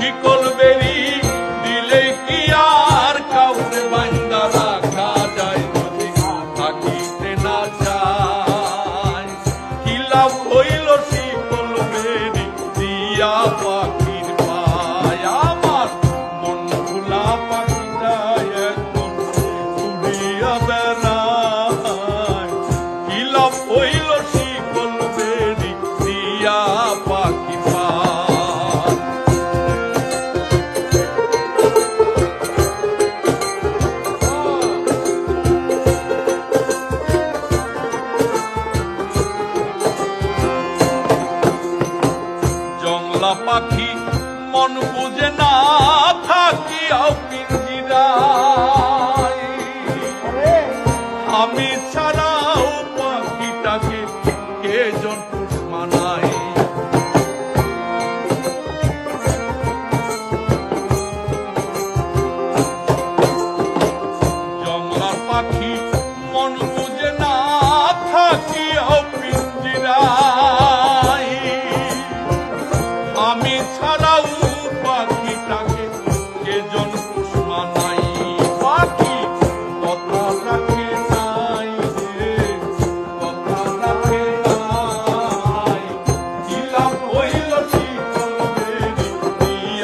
শিকল বেরি দিলে কি আর কাউরে বান্দা রাখা যায় যদি থাকিতে না চায় কি লাভ হইল শিকল বেরি দিয়া পাখির পায় আমার মন ভোলা পাখিটা এখন উড়িয়া বেড়ায় কি লাভ হইল শিকল বেরি দিয়া পাখি পায় জংলা পাখি মন বুঝে না থাকিয়াও পিঞ্জিরা